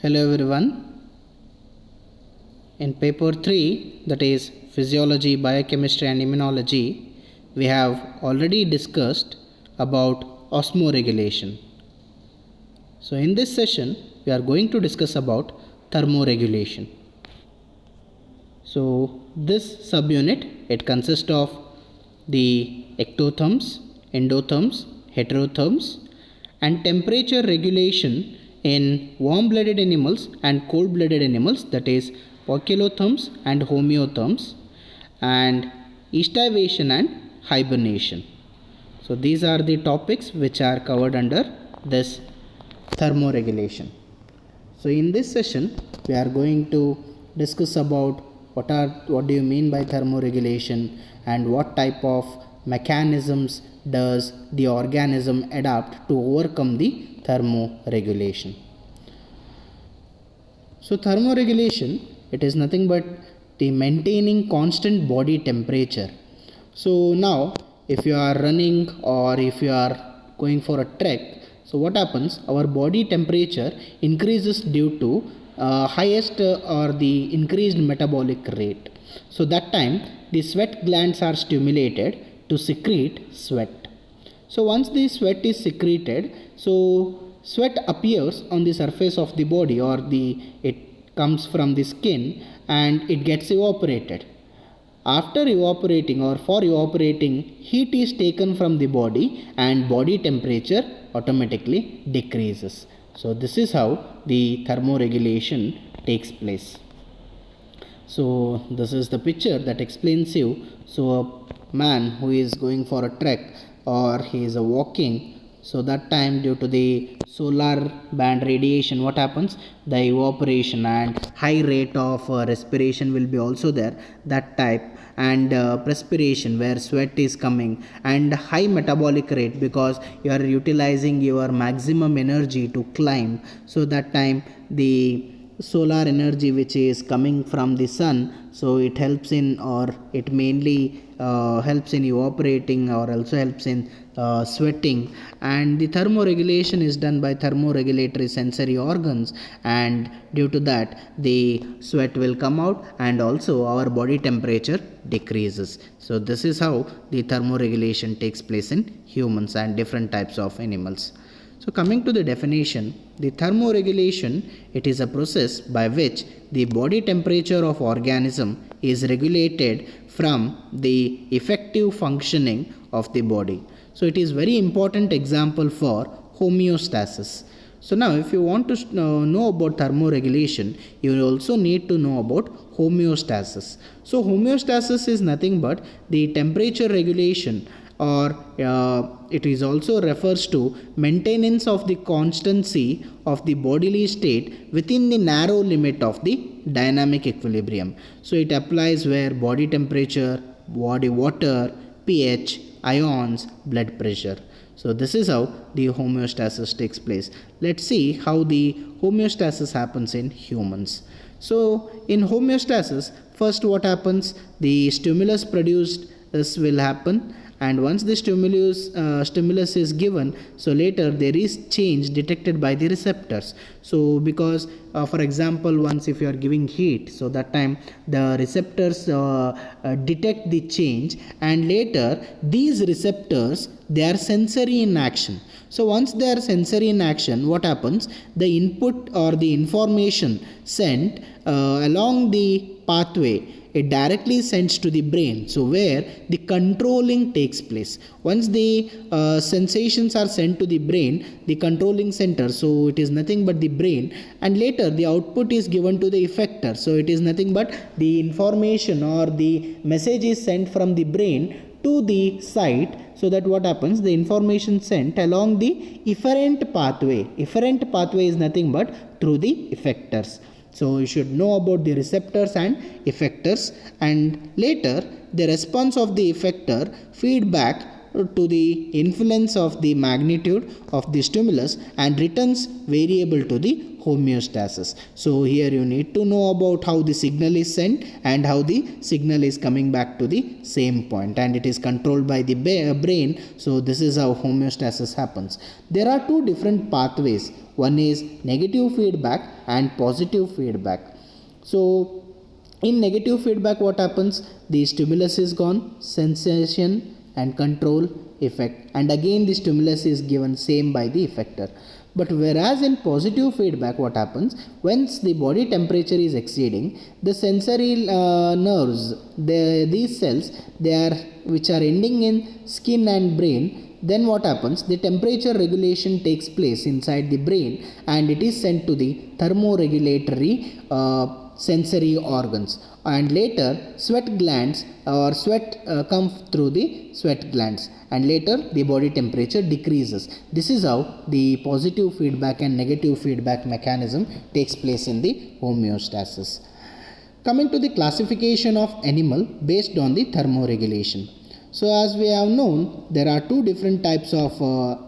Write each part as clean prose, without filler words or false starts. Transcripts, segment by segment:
Hello everyone. In paper 3, that is Physiology, Biochemistry and Immunology, we have already discussed about osmoregulation. So in this session, we are going to discuss about thermoregulation. So this subunit, it consists of the ectotherms, endotherms, heterotherms and temperature regulation in warm-blooded animals and cold-blooded animals, that is poikilotherms and homeotherms, and estivation and hibernation. So these are the topics which are covered under this thermoregulation. So in this session we are going to discuss about what do you mean by thermoregulation and what type of mechanisms does the organism adapt to overcome the thermoregulation. So thermoregulation, it is nothing but the maintaining constant body temperature. So now if you are running or if you are going for a trek, so what happens, our body temperature increases due to highest or the increased metabolic rate. So that time the sweat glands are stimulated to secrete sweat. So once the sweat is secreted, so sweat appears on the surface of the body, or it comes from the skin and it gets evaporated. After evaporating or for evaporating, heat is taken from the body and body temperature automatically decreases. So this is how the thermoregulation takes place. So this is the picture that explains you. So a man who is going for a trek or he is walking, so that time due to the solar band radiation, what happens, the evaporation and high rate of respiration will be also there, that type, and perspiration where sweat is coming, and high metabolic rate because you are utilizing your maximum energy to climb. So that time the solar energy which is coming from the sun, so it helps in, or it mainly helps in evaporating or also helps in sweating, and the thermoregulation is done by thermoregulatory sensory organs, and due to that the sweat will come out and also our body temperature decreases. So this is how the thermoregulation takes place in humans and different types of animals. So coming to the definition, the thermoregulation, it is a process by which the body temperature of organism is regulated from the effective functioning of the body. So it is very important example for homeostasis. So now if you want to know about thermoregulation, you also need to know about homeostasis. So homeostasis is nothing but the temperature regulation, or it is also refers to maintenance of the constancy of the bodily state within the narrow limit of the dynamic equilibrium. So it applies where body temperature, body water, pH, ions, blood pressure. So this is how the homeostasis takes place. Let's see how the homeostasis happens in humans. So in homeostasis, first what happens, the stimulus produced this will happen, and once the stimulus is given, so later there is change detected by the receptors. So because for example, once if you are giving heat, so that time the receptors detect the change, and later these receptors, they are sensory in action. So once they are sensory in action, what happens, the input or the information sent along the pathway, it directly sends to the brain, so where the controlling takes place. Once the sensations are sent to the brain, the controlling center, so it is nothing but the brain, and later the output is given to the effector, so it is nothing but the information or the message is sent from the brain to the site. So that what happens, the information sent along the efferent pathway. Efferent pathway is nothing but through the effectors. So you should know about the receptors and effectors, and later the response of the effector feedback to the influence of the magnitude of the stimulus and returns variable to the homeostasis. So here you need to know about how the signal is sent and how the signal is coming back to the same point, and it is controlled by the brain. So this is how homeostasis happens. There are two different pathways. One is negative feedback and positive feedback. So in negative feedback, what happens? The stimulus is gone, sensation and control effect, and again the stimulus is given same by the effector. But whereas in positive feedback, what happens? Once the body temperature is exceeding, the sensory nerves, these cells, which are ending in skin and brain, then what happens? The temperature regulation takes place inside the brain, and it is sent to the thermoregulatory sensory organs, and later sweat glands or sweat come through the sweat glands, and later the body temperature decreases. This is how the positive feedback and negative feedback mechanism takes place in the homeostasis. Coming to the classification of animal based on the thermoregulation. So as we have known, there are two different types of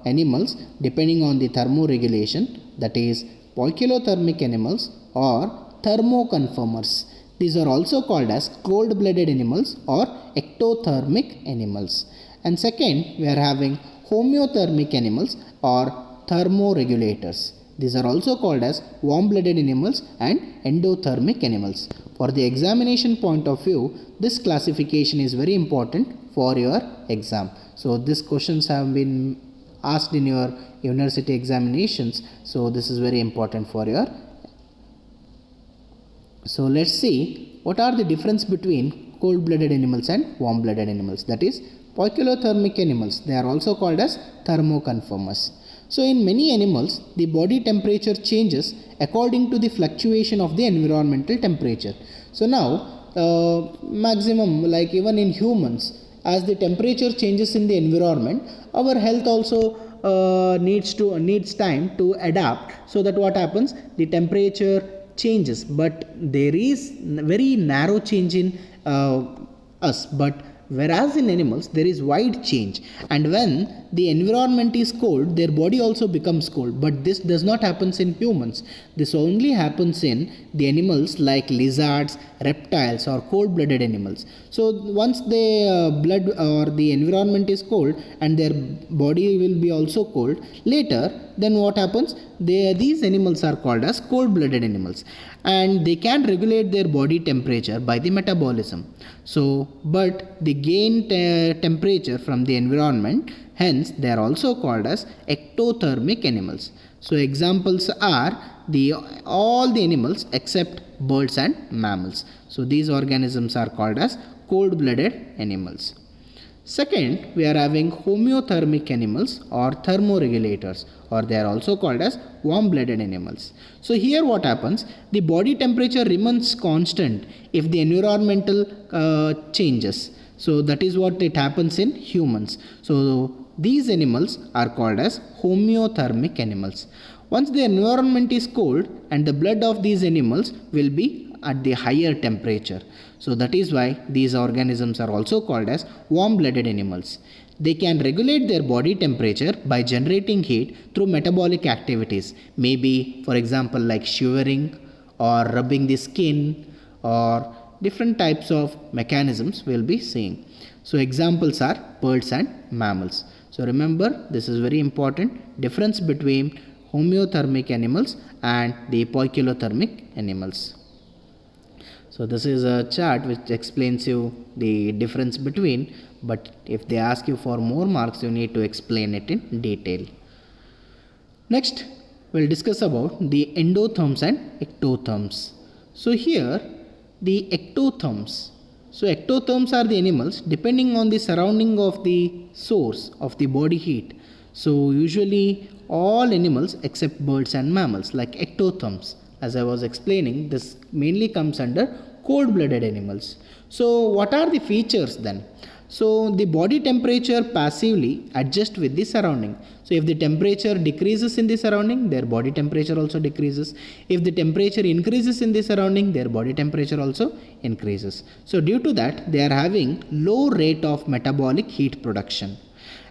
animals depending on the thermoregulation, that is poikilothermic animals or thermoconformers. These are also called as cold-blooded animals or ectothermic animals. And second, we are having homeothermic animals or thermoregulators. These are also called as warm-blooded animals and endothermic animals. For the examination point of view, this classification is very important for your exam. So these questions have been asked in your university examinations. So this is very important for your. So let's see what are the difference between cold-blooded animals and warm-blooded animals. That is poikilothermic animals. They are also called as thermoconformers. So in many animals, the body temperature changes according to the fluctuation of the environmental temperature. So now maximum, like even in humans, as the temperature changes in the environment, our health also needs time to adapt. So that what happens? The temperature changes, but there is very narrow change in us, but whereas in animals there is wide change, and when the environment is cold, their body also becomes cold. But this does not happen in humans. This only happens in the animals like lizards, reptiles or cold-blooded animals. So once the blood or the environment is cold and their body will be also cold, later then what happens? These animals are called as cold-blooded animals, and they can regulate their body temperature by the metabolism. So but they gain temperature from the environment, hence they are also called as ectothermic animals. So examples are all the animals except birds and mammals. So these organisms are called as cold-blooded animals. Second, we are having homeothermic animals or thermoregulators, or they are also called as warm-blooded animals. So here what happens? The body temperature remains constant if the environmental changes. So that is what it happens in humans. So these animals are called as homeothermic animals. Once the environment is cold, and the blood of these animals will be at the higher temperature. So that is why these organisms are also called as warm-blooded animals. They can regulate their body temperature by generating heat through metabolic activities. Maybe, for example, like shivering or rubbing the skin, or different types of mechanisms we'll be seeing. So examples are birds and mammals. So remember, this is very important, difference between homeothermic animals and the poikilothermic animals. So this is a chart which explains you the difference between, but if they ask you for more marks, you need to explain it in detail. Next, we'll discuss about the endotherms and ectotherms. So here, the ectotherms. So ectotherms are the animals depending on the surrounding of the source of the body heat. So usually all animals except birds and mammals, like ectotherms. As I was explaining, this mainly comes under cold-blooded animals. So what are the features then? So the body temperature passively adjusts with the surrounding. So if the temperature decreases in the surrounding, their body temperature also decreases. If the temperature increases in the surrounding, their body temperature also increases. So due to that, they are having low rate of metabolic heat production.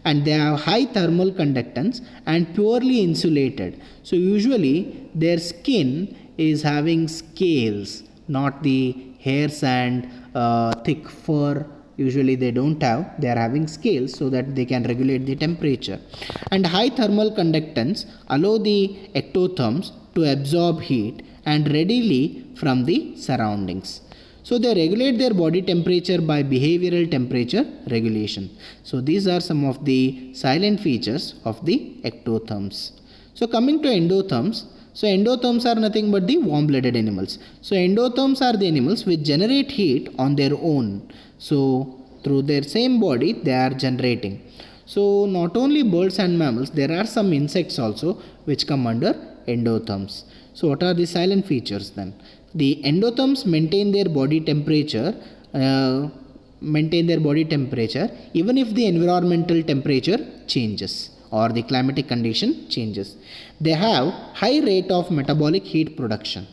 and they have high thermal conductance and purely insulated. So usually their skin is having scales, not the hairs and thick fur. Usually they don't have, they are having scales so that they can regulate the temperature. And high thermal conductance allow the ectotherms to absorb heat and readily from the surroundings. So they regulate their body temperature by behavioral temperature regulation. So these are some of the silent features of the ectotherms. So coming to endotherms, so endotherms are nothing but the warm-blooded animals. So endotherms are the animals which generate heat on their own. So through their same body they are generating. So not only birds and mammals, there are some insects also which come under endotherms. So what are the silent features then? The endotherms maintain their body temperature even if the environmental temperature changes or the climatic condition changes. They have high rate of metabolic heat production.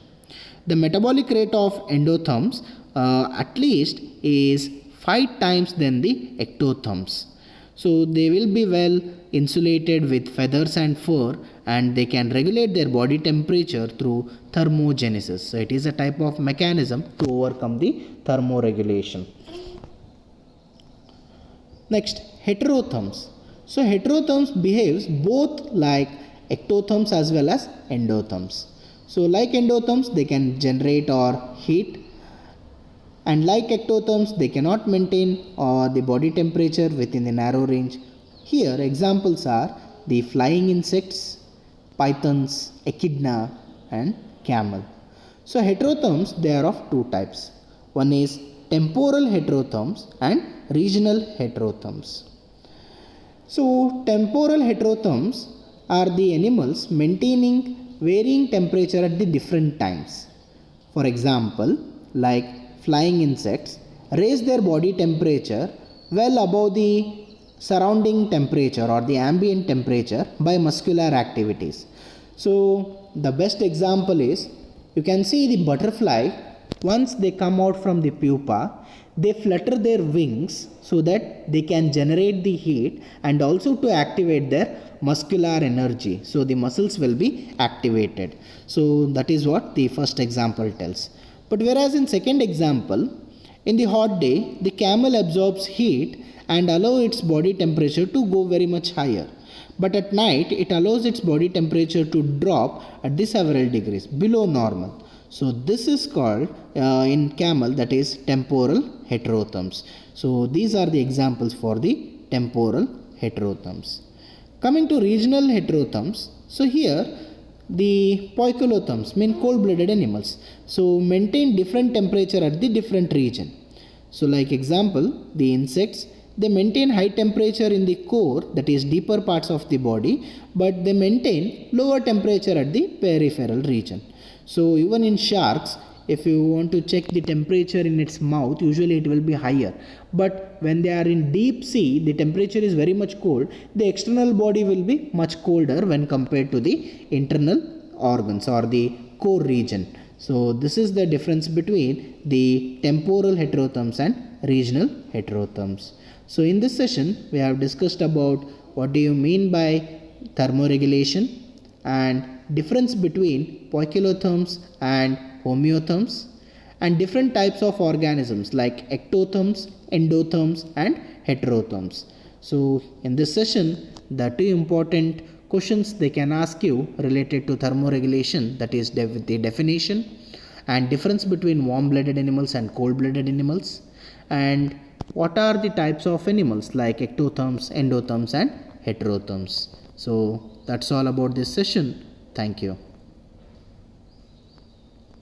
The metabolic rate of endotherms at least is 5 times than the ectotherms. So they will be well insulated with feathers and fur, and they can regulate their body temperature through thermogenesis. So it is a type of mechanism to overcome the thermoregulation. Next, heterotherms. So heterotherms behaves both like ectotherms as well as endotherms. So like endotherms, they can generate or heat, and like ectotherms, they cannot maintain the body temperature within the narrow range. Here examples are the flying insects, pythons, echidna and camel. So heterotherms, they are of two types. One is temporal heterotherms and regional heterotherms. So temporal heterotherms are the animals maintaining varying temperature at the different times. For example, like flying insects raise their body temperature well above the surrounding temperature or the ambient temperature by muscular activities. So the best example is, you can see the butterfly, once they come out from the pupa, they flutter their wings so that they can generate the heat and also to activate their muscular energy. So the muscles will be activated. So that is what the first example tells. But whereas in second example, in the hot day, the camel absorbs heat and allow its body temperature to go very much higher. But at night, it allows its body temperature to drop at the several degrees below normal. So this is called in camel, that is temporal heterotherms. So these are the examples for the temporal heterotherms. Coming to regional heterotherms, so here the poikilotherms mean cold-blooded animals. So maintain different temperature at the different region. So like example, the insects, they maintain high temperature in the core, that is deeper parts of the body, but they maintain lower temperature at the peripheral region. So even in sharks, if you want to check the temperature in its mouth, usually it will be higher. But when they are in deep sea, the temperature is very much cold. The external body will be much colder when compared to the internal organs or the core region. So this is the difference between the temporal heterotherms and regional heterotherms. So in this session, we have discussed about what do you mean by thermoregulation and difference between poikilotherms and homeotherms, and different types of organisms like ectotherms, endotherms and heterotherms. So in this session, the two important questions they can ask you related to thermoregulation, that is the definition and difference between warm-blooded animals and cold-blooded animals, and what are the types of animals like ectotherms, endotherms and heterotherms. So that's all about this session. Thank you.